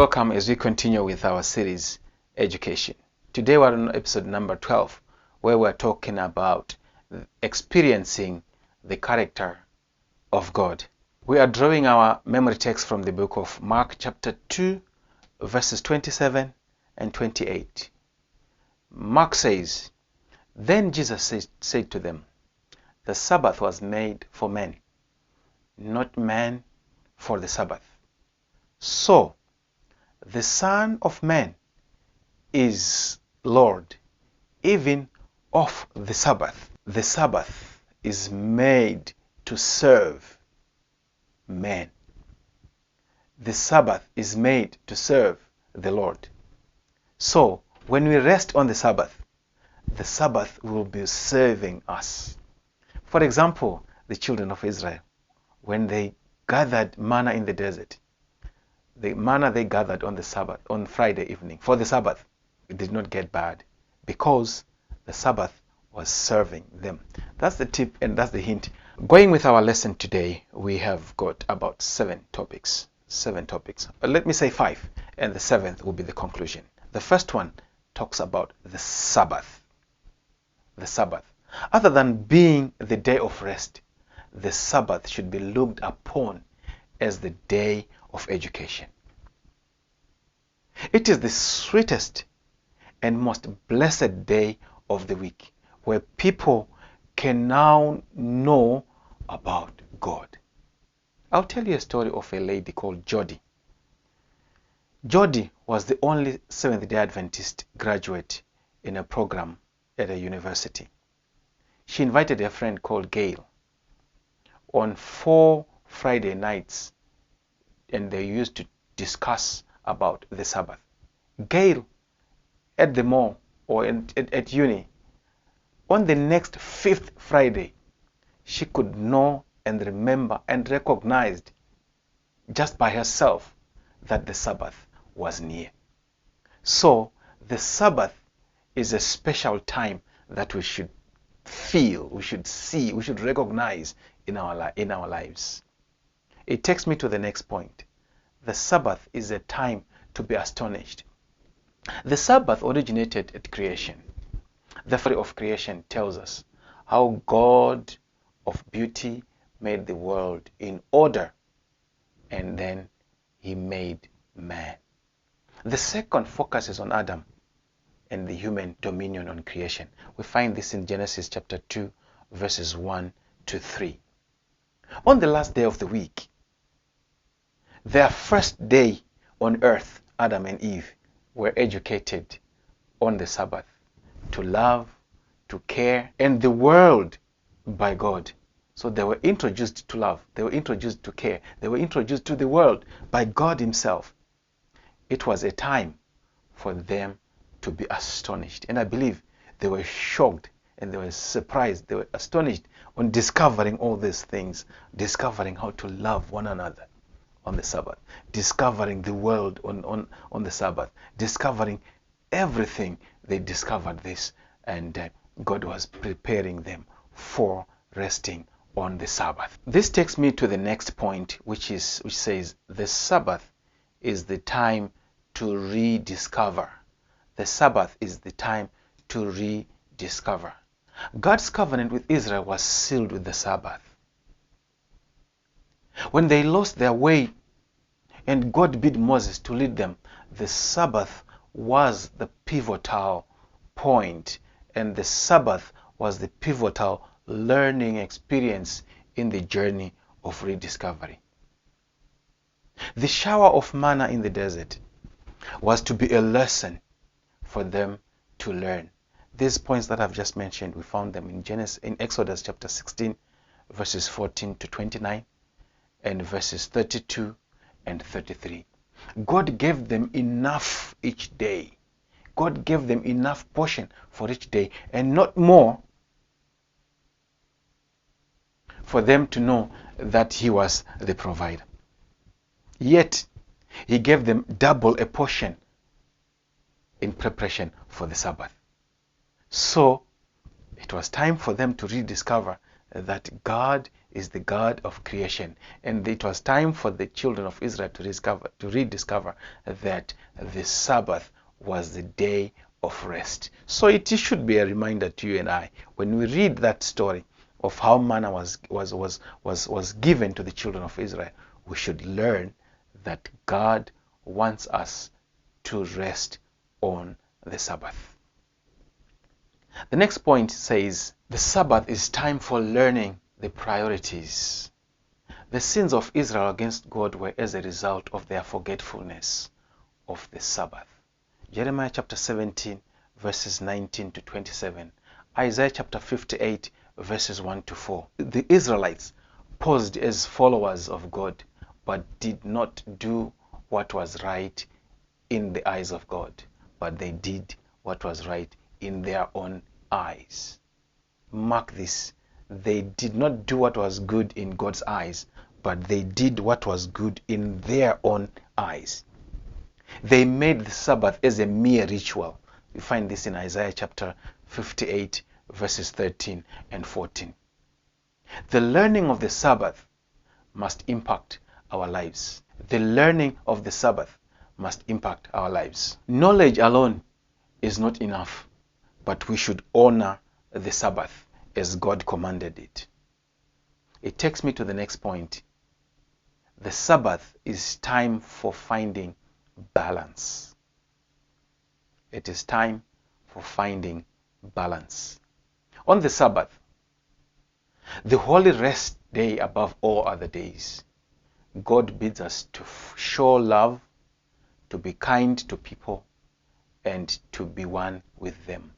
welcome as we continue with our series, Education. Today we're on episode number 12, where we're talking about experiencing the character of God. We are drawing our memory text from the book of Mark chapter 2, verses 27 and 28. Mark says, "Then Jesus said to them, the Sabbath was made for men, not man for the Sabbath. So, the Son of Man is Lord, even of the Sabbath. The Sabbath is made to serve men. The Sabbath is made to serve the Lord. So, when we rest on the Sabbath will be serving us." For example, the children of Israel, when they gathered manna in the desert, the manna they gathered on the Sabbath, on Friday evening, for the Sabbath, it did not get bad because the Sabbath was serving them. That's the tip and that's the hint. Going with our lesson today, we have got about 7 topics. 7 topics. Let me say 5, and the 7th will be the conclusion. The first one talks about the Sabbath. The Sabbath. Other than being the day of rest, the Sabbath should be looked upon as the day of education. It is the sweetest and most blessed day of the week, where people can now know about God. I'll tell you a story of a lady called Jodie. Jodie was the only Seventh-day Adventist graduate in a program at a university. She invited a friend called Gayle on 4 Friday nights, and they used to discuss about the Sabbath. Gayle, at the mall or at uni, on the next 5th Friday, she could know and remember and recognized just by herself that the Sabbath was near. So the Sabbath is a special time that we should feel, we should see, we should recognize in our lives. It takes me to the next point. The Sabbath is a time to be astonished. The Sabbath originated at creation. The story of creation tells us how God of beauty made the world in order, and then he made man. The second focuses on Adam and the human dominion on creation. We find this in Genesis chapter 2, verses 1 to 3. On the last day of the week, their first day on earth, Adam and Eve were educated on the Sabbath to love, to care, and the world by God. So they were introduced to love, they were introduced to care, they were introduced to the world by God himself. It was a time for them to be astonished. And I believe they were shocked and they were surprised, they were astonished on discovering all these things, discovering how to love one another on the Sabbath, discovering the world on the Sabbath, discovering everything. They discovered this, and God was preparing them for resting on the Sabbath. This takes me to the next point, which says the Sabbath is the time to rediscover. The Sabbath is the time to rediscover. God's covenant with Israel was sealed with the Sabbath. When they lost their way and God bid Moses to lead them, the Sabbath was the pivotal point, and the Sabbath was the pivotal learning experience in the journey of rediscovery. The shower of manna in the desert was to be a lesson for them to learn. These points that I've just mentioned, we found them in Exodus chapter 16, verses 14 to 29, and verses 32 and 33. God gave them enough each day. God gave them enough portion for each day, and not more, for them to know that he was the provider. Yet, he gave them double a portion in preparation for the Sabbath. So, it was time for them to rediscover that God is the God of creation. And it was time for the children of Israel to rediscover that the Sabbath was the day of rest. So it should be a reminder to you and I, when we read that story of how manna was given to the children of Israel, we should learn that God wants us to rest on the Sabbath. The next point says the Sabbath is time for learning the priorities. The sins of Israel against God were as a result of their forgetfulness of the Sabbath. Jeremiah chapter 17 verses 19 to 27. Isaiah chapter 58 verses 1 to 4. The Israelites posed as followers of God, but did not do what was right in the eyes of God, but they did what was right in their own eyes. Mark this. They did not do what was good in God's eyes, but they did what was good in their own eyes. They made the Sabbath as a mere ritual. We find this in Isaiah chapter 58 verses 13 and 14. The learning of the Sabbath must impact our lives. The learning of the Sabbath must impact our lives. Knowledge alone is not enough, but we should honor the Sabbath as God commanded it. It takes me to the next point. The Sabbath is time for finding balance. It is time for finding balance. On the Sabbath, the holy rest day above all other days, God bids us to show love, to be kind to people, and to be one with them.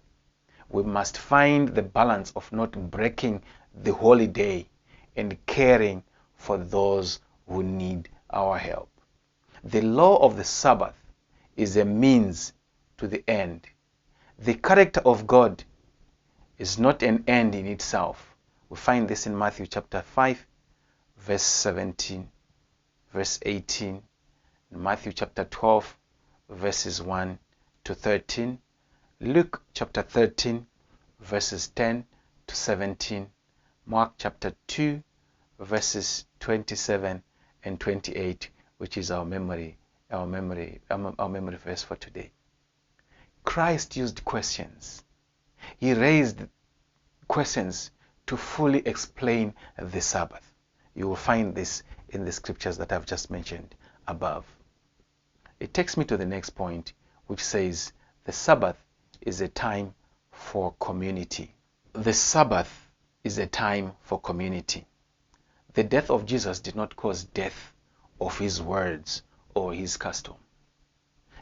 We must find the balance of not breaking the holy day and caring for those who need our help. The law of the Sabbath is a means to the end. The character of God is not an end in itself. We find this in Matthew chapter 5, verse 17, verse 18, Matthew chapter 12, verses 1 to 13, Luke chapter 13, verses 10 to 17, Mark chapter 2, verses 27 and 28, which is our memory verse for today. Christ used questions. He raised questions to fully explain the Sabbath. You will find this in the scriptures that I've just mentioned above. It takes me to the next point, which says the Sabbath is a time for community. The Sabbath is a time for community. The death of Jesus did not cause death of his words or his custom.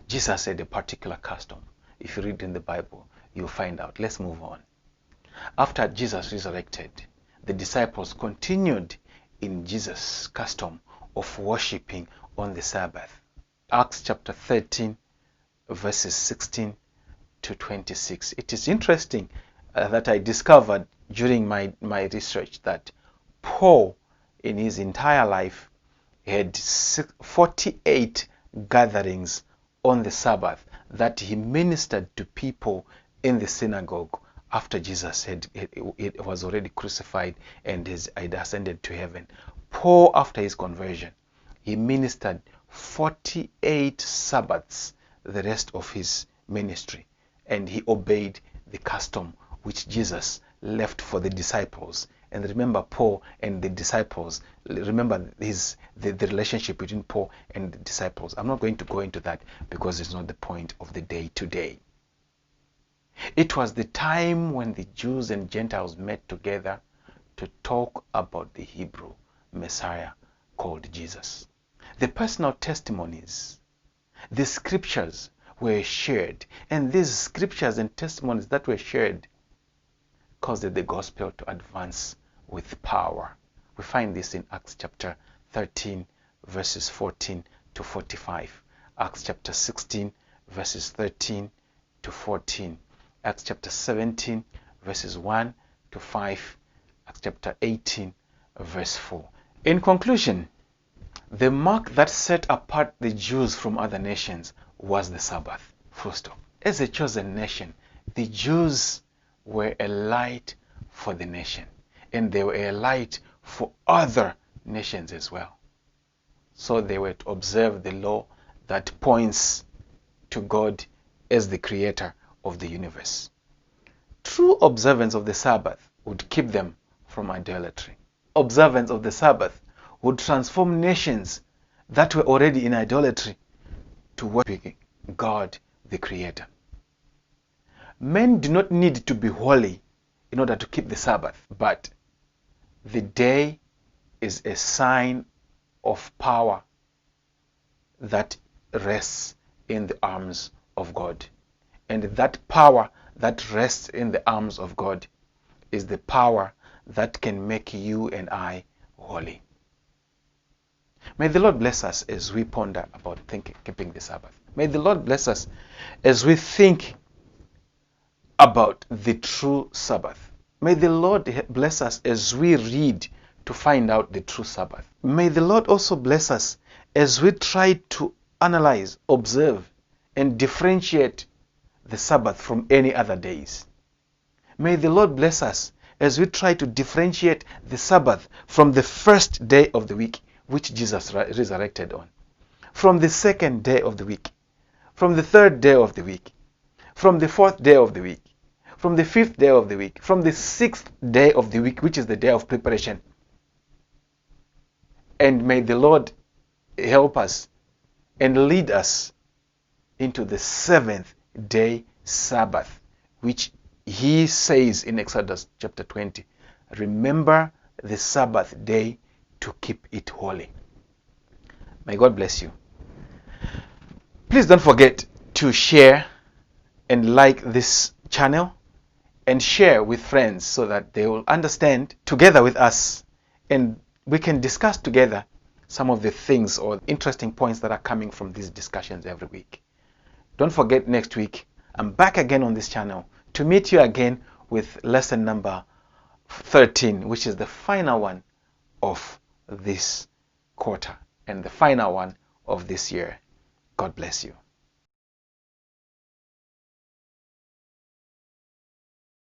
Jesus had a particular custom. If you read in the Bible, you'll find out. Let's move on. After Jesus resurrected, the disciples continued in Jesus' custom of worshiping on the Sabbath. Acts chapter 13, verses 16 to 26. It is interesting that I discovered during my research that Paul, in his entire life, had 48 gatherings on the Sabbath that he ministered to people in the synagogue after Jesus was already crucified and had ascended to heaven. Paul, after his conversion, he ministered 48 Sabbaths the rest of his ministry, and he obeyed the custom which Jesus left for the disciples. And remember, Paul and the disciples, remember the relationship between Paul and the disciples. I'm not going to go into that because it's not the point of the day today. It was the time when the Jews and Gentiles met together to talk about the Hebrew Messiah called Jesus. The personal testimonies, the scriptures were shared, and these scriptures and testimonies that were shared caused the gospel to advance with power. We find this in Acts chapter 13, verses 14 to 45. Acts chapter 16, verses 13 to 14. Acts chapter 17, verses 1 to 5. Acts chapter 18, verse 4. In conclusion, the mark that set apart the Jews from other nations was the Sabbath. Full stop. As a chosen nation, the Jews were a light for the nation, and they were a light for other nations as well. So they were to observe the law that points to God as the creator of the universe. True observance of the Sabbath would keep them from idolatry. Observance of the Sabbath would transform nations that were already in idolatry to worship God the Creator. Men do not need to be holy in order to keep the Sabbath, but the day is a sign of power that rests in the arms of God. And that power that rests in the arms of God is the power that can make you and I holy. May the Lord bless us as we ponder about keeping the Sabbath. May the Lord bless us as we think about the true Sabbath. May the Lord bless us as we read to find out the true Sabbath. May the Lord also bless us as we try to analyze, observe, and differentiate the Sabbath from any other days. May the Lord bless us as we try to differentiate the Sabbath from the first day of the week, which Jesus resurrected on, from the second day of the week, from the third day of the week, from the fourth day of the week, from the fifth day of the week, from the sixth day of the week, which is the day of preparation. And may the Lord help us and lead us into the seventh day Sabbath, which he says in Exodus chapter 20, remember the Sabbath day to keep it holy. May God bless you. Please don't forget to share and like this channel and share with friends so that they will understand together with us and we can discuss together some of the things or interesting points that are coming from these discussions every week. Don't forget, next week I'm back again on this channel to meet you again with lesson number 13, which is the final one of this quarter and the final one of this year. God bless you.